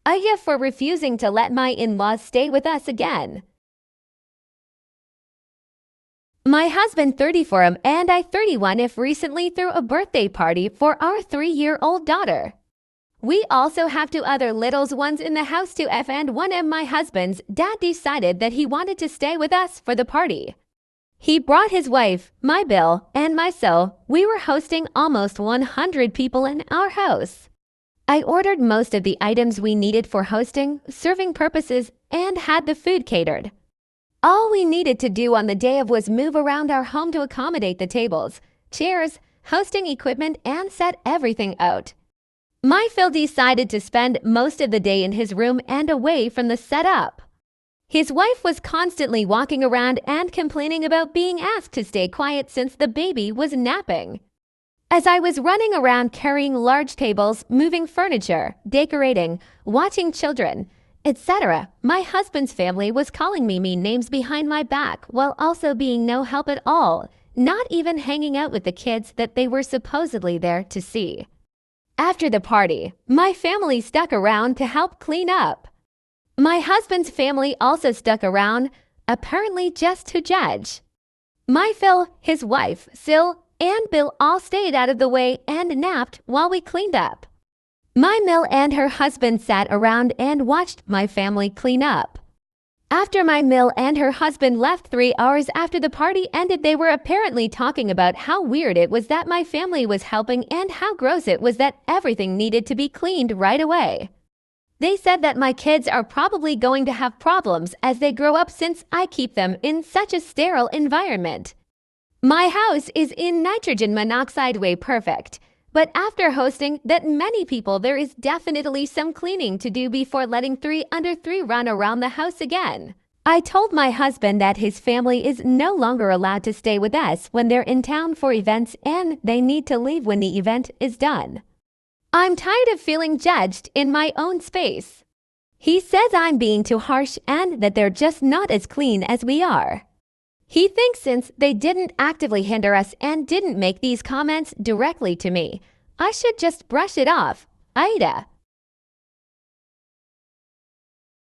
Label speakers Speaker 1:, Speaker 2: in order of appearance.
Speaker 1: AITA for refusing to let my in-laws stay with us again. My husband 34 and I 31 if recently threw a birthday party for our 3-year-old daughter. We also have 2 other little ones in the house too and one of my husband's dad decided that he wanted to stay with us for the party. He brought his wife, my Bill, and myself. We were hosting almost 100 people in our house. I ordered most of the items we needed for hosting, serving purposes, and had the food catered. All we needed to do on the day of was move around our home to accommodate the tables, chairs, hosting equipment, and set everything out. My Phil decided to spend most of the day in his room and away from the setup. His wife was constantly walking around and complaining about being asked to stay quiet since the baby was napping. As I was running around carrying large tables, moving furniture, decorating, watching children, etc., my husband's family was calling me mean names behind my back while also being no help at all, not even hanging out with the kids that they were supposedly there to see. After the party, my family stuck around to help clean up. My husband's family also stuck around, apparently just to judge. My Phil, his wife, Sil, and Bill all stayed out of the way and napped while we cleaned up. My Mill and her husband sat around and watched my family clean up. After my Mill and her husband left 3 hours after the party ended, they were apparently talking about how weird it was that my family was helping and how gross it was that everything needed to be cleaned right away. They said that my kids are probably going to have problems as they grow up since I keep them in such a sterile environment. My house is in nitrogen monoxide way perfect, but after hosting that many people, there is definitely some cleaning to do before letting 3 under 3 run around the house again. I told my husband that his family is no longer allowed to stay with us when they're in town for events and they need to leave when the event is done. I'm tired of feeling judged in my own space. He says I'm being too harsh and that they're just not as clean as we are. He thinks since they didn't actively hinder us and didn't make these comments directly to me, I should just brush it off. AITA.